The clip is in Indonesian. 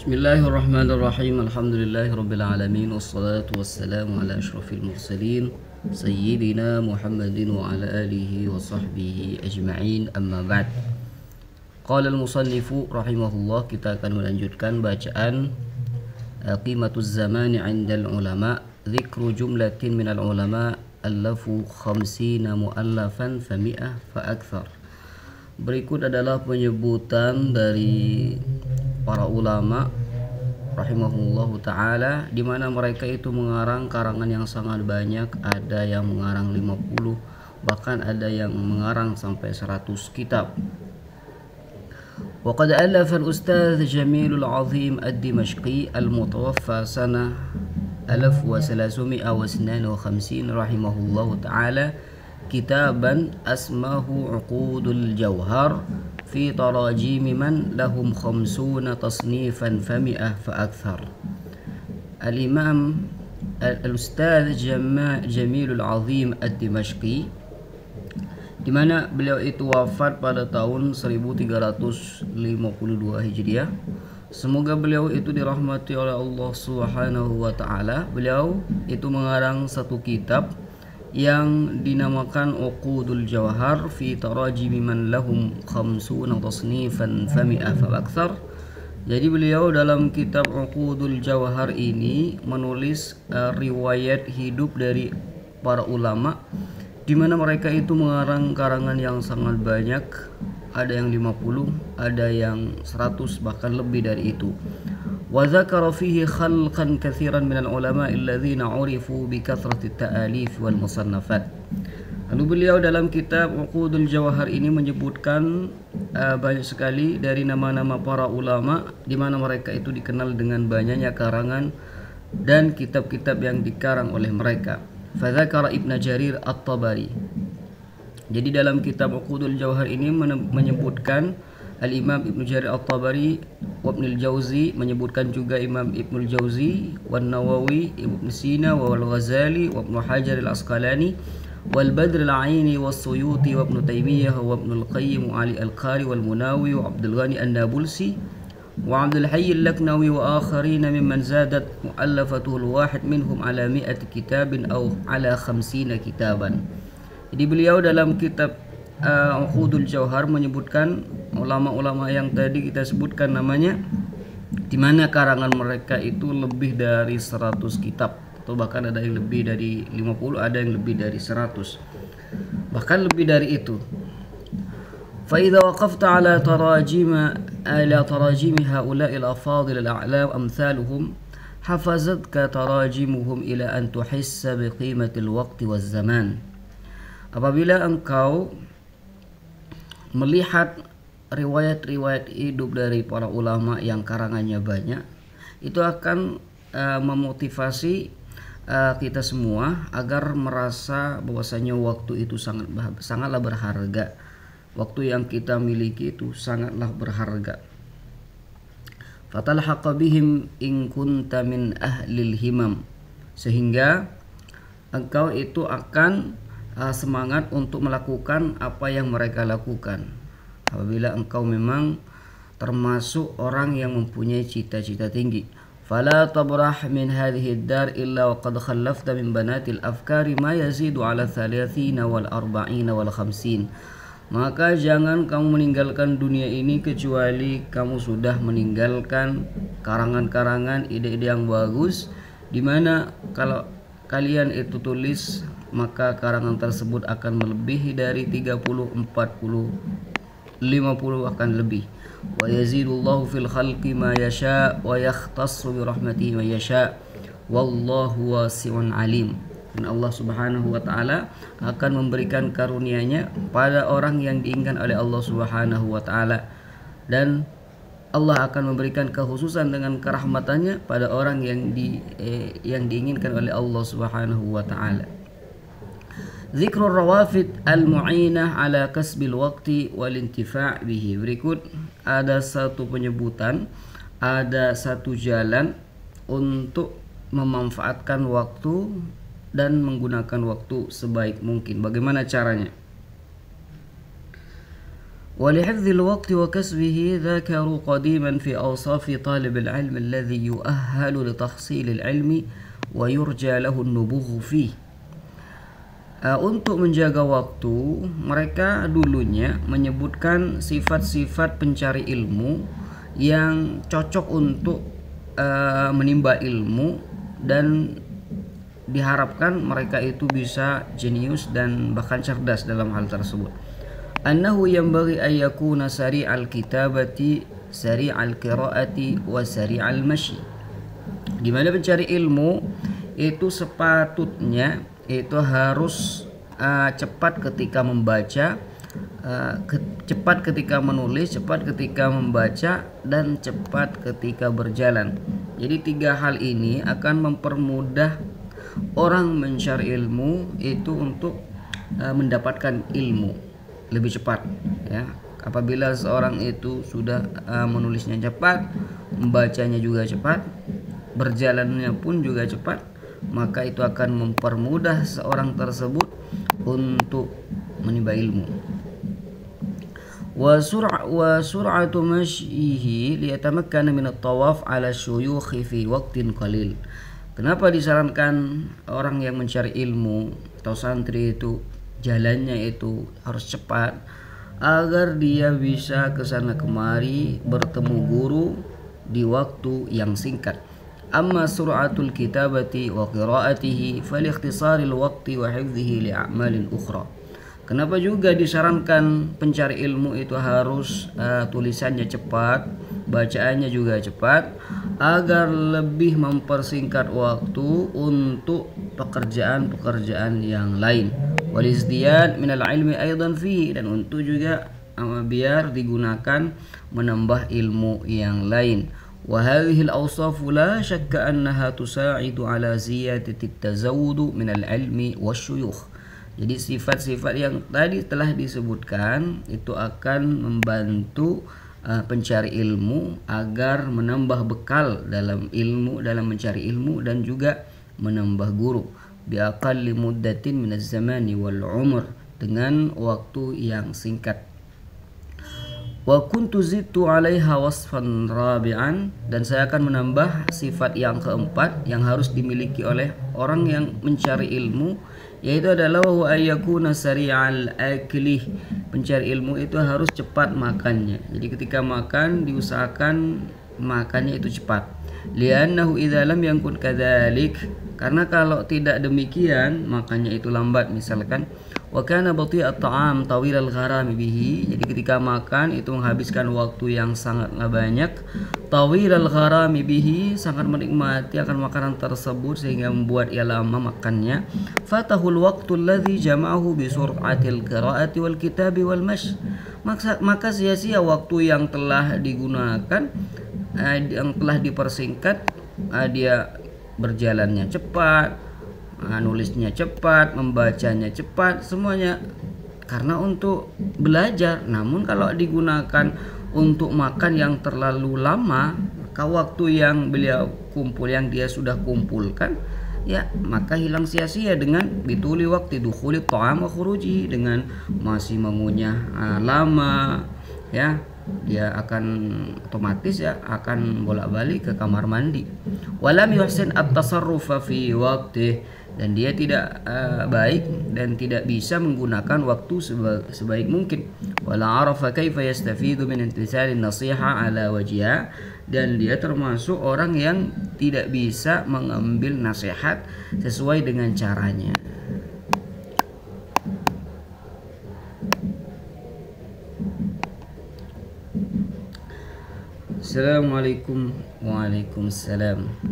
Bismillahirrahmanirrahim. Alhamdulillahirabbil alamin wassalatu wassalamu ala asyrafil mursalin sayyidina Muhammadin wa ala alihi wa sahbihi ajma'in. Amma ba'd. Qala al-musannifu rahimahullah. Kita akan melanjutkan bacaan Qimatuz Zamani 'inda al-ulama. Dzikru jumlatin min al-ulama allafu 50 mu'allafan fa mi'ah fa akthar. Berikut adalah penyebutan dari para ulama rahimahullahu ta'ala, di mana mereka itu mengarang karangan yang sangat banyak. Ada yang mengarang 50, bahkan ada yang mengarang sampai 100 kitab. Wa qad alafa al-ustadz Jamilul Azim ad-Dimashqi al-mutawaffa sanah 1352 rahimahullahu ta'ala kitaban asmahu Uqudul Jawhar fi tarajim man lahum 50 tasnifan fami'ah fa akthar. Al-Imam Al-Ustadz Jamilul Azim ad-Dimashqi, di mana beliau itu wafat pada tahun 1352 Hijriah. Semoga beliau itu dirahmati oleh Allah Subhanahu wa taala. Beliau itu mengarang satu kitab yang dinamakan Uqudul Jawhar fi tarajim man lahum 50 tasnifan fami'ah fa akthar. Jadi beliau dalam kitab Uqudul Jawhar ini menulis riwayat hidup dari para ulama, di mana mereka itu mengarang karangan yang sangat banyak. Ada yang 50, ada yang 100, bahkan lebih dari itu. Wa dzakara fihi khalqan katsiran minal ulama alladzina 'urifu bi kathrati ta'alif wal musannafat. Lalu beliau dalam kitab Uqudul Jawhar ini menyebutkan banyak sekali dari nama-nama para ulama, di mana mereka itu dikenal dengan banyaknya karangan dan kitab-kitab yang dikarang oleh mereka. Fa dzakara Ibnu Jarir At-Tabari. Jadi dalam kitab Uqudul Jawhar ini menyebutkan Al-Imam Ibnu Jarir At-Tabari wa Ibnul Jauzi, menyebutkan juga Imam Ibnul Jauzi, wan Nawawi, Ibnu Sina, wal Ghazali, wa Ibnu Hajar al-Asqalani, wal Badr al-Aini, was Suyuti, wa Ibnu Taimiyah, wa Ibnu al-Qayyim, wa Ali al-Qari, wal Munawi, wa Abdul Ghani an-Nabulsi, wa Abdul Hayy al-Laknawi, wa akharin mimman zadat mu'allafatuhu al-wahid minhum ala 100 kitabin aw ala 50 kitaban. Jadi beliau dalam kitab Uqudul Jawhar menyebutkan ulama-ulama yang tadi kita sebutkan namanya, di mana karangan mereka itu lebih dari 100 kitab, atau bahkan ada yang lebih dari 50, ada yang lebih dari 100, bahkan lebih dari itu. Fa idza waqafta ala tarajim haula'i al-afadil al-a'lam amthaluhum hafazatka tarajimuhum ila an tuhissa bi qimatil waqti waz zaman. Apabila engkau melihat riwayat-riwayat hidup dari para ulama yang karangannya banyak, itu akan memotivasi kita semua agar merasa bahwasanya waktu itu sangatlah berharga. Waktu yang kita miliki itu sangatlah berharga. Fatalhaqa bihim in kunta min ahlil himam, sehingga engkau itu akan semangat untuk melakukan apa yang mereka lakukan. Apabila engkau memang termasuk orang yang mempunyai cita-cita tinggi. Fala tabrah min hadhihi ad-dar illa wa qad khallafta min banatil afkari ma yazidu ala 30 wal 40 wal 50. Maka jangan kamu meninggalkan dunia ini kecuali kamu sudah meninggalkan karangan-karangan, ide-ide yang bagus, di mana kalau kalian itu tulis, maka karangan tersebut akan melebihi dari 30, 40, 50 akan lebih. Wa yazidullahu fil khalqi ma yasha wa yakhtassu bi rahmatihi ma yasha wallahu wasi'un alim. Dan Allah Subhanahu wa taala akan memberikan karunia-Nya pada orang yang diinginkan oleh Allah Subhanahu wa taala, dan Allah akan memberikan kekhususan dengan kerahmatannya pada orang yang diinginkan oleh Allah Subhanahu wa taala. Zikrul rawafid al-mu'inah ala kasbil waqti wal intifa' bihi. Berikut ada satu penyebutan, ada satu jalan untuk memanfaatkan waktu dan menggunakan waktu sebaik mungkin. Bagaimana caranya? ولحفظ الوقت وكسبه ذكروا قديما في أوصاف طالب العلم الذي يؤهل لتحصيل العلم ويرجى له النبوغ فيه. Untuk menjaga waktu, mereka dulunya menyebutkan sifat-sifat pencari ilmu yang cocok untuk menimba ilmu, dan diharapkan mereka itu bisa jenius dan bahkan cerdas dalam hal tersebut. Annahu yanbaghi an yakuna sari'al kitabati, sari'al qira'ati wa sari'al mashi. Di mana pencari ilmu itu sepatutnya itu harus cepat ketika membaca, cepat ketika menulis, cepat ketika membaca, dan cepat ketika berjalan. Jadi 3 hal ini akan mempermudah orang mencari ilmu itu untuk mendapatkan ilmu lebih cepat, ya. Apabila seorang itu sudah menulisnya cepat, membacanya juga cepat, berjalannya pun juga cepat, maka itu akan mempermudah seorang tersebut untuk menimba ilmu. Wa sur'atu mashyihi liyatamakkana min at-tawaf 'ala syuyukh fi waqtin qalil. Kenapa disarankan orang yang mencari ilmu atau santri itu jalannya itu harus cepat? Agar dia bisa ke sana kemari bertemu guru di waktu yang singkat. Amma sur'atul kitabati wa qira'atihi faliikhtisaril waqti wa hifdhihi li a'malin ukhra. Kenapa juga disarankan pencari ilmu itu harus tulisannya cepat, bacaannya juga cepat, agar lebih mempersingkat waktu untuk pekerjaan-pekerjaan yang lain. Walizdiyad minal ilmi aidan fihi, dan untuk juga biar digunakan menambah ilmu yang lain. وهذه الأوصاف لا شك أنها تساعد على زيادة التزود من العلم والشيوخ. Jadi sifat-sifat yang tadi telah disebutkan itu akan membantu pencari ilmu agar menambah bekal dalam ilmu, dalam mencari ilmu, dan juga menambah guru biaqalli muddatin min az-zamani wal umr, dengan waktu yang singkat. Wa kuntu zidtu 'alaiha wasfan rabi'an, dan saya akan menambah sifat yang keempat yang harus dimiliki oleh orang yang mencari ilmu, yaitu adalah wa ayyakuna sari'al akli. Pencari ilmu itu harus cepat makannya. Jadi ketika makan diusahakan makannya itu cepat. Li'annahu idza lam yakun kadzalik, karena kalau tidak demikian makannya itu lambat. Misalkan wa kana bati'at ta'am tawilal gharami bihi, jadi ketika makan itu menghabiskan waktu yang sangat banyak. Tawilal gharami bihi, sangat menikmati akan makanan tersebut sehingga membuat ia lama makannya. Fatahul waqtul ladzi jama'ahu bi sur'atil qira'ati wal kitabi wal mash, maka sia-sia waktu yang telah digunakan, yang telah dipersingkat. Dia berjalannya cepat, nulisnya cepat, membacanya cepat, semuanya karena untuk belajar. Namun kalau digunakan untuk makan yang terlalu lama, maka waktu yang beliau kumpul, yang dia sudah kumpulkan, ya maka hilang sia-sia dengan bituli waktu dukhuli ta'am wa khuruji, dengan masih mengunyah lama, ya dia akan otomatis ya akan bolak-balik ke kamar mandi. Walam yuhsin at-tasarrufa fi waqtih, dan dia tidak baik dan tidak bisa menggunakan waktu sebaik mungkin. Wala arafa kaifa yastafidu min intisali nasiha ala wajhiha, dan dia termasuk orang yang tidak bisa mengambil nasihat sesuai dengan caranya. Assalamualaikum. Waalaikumsalam.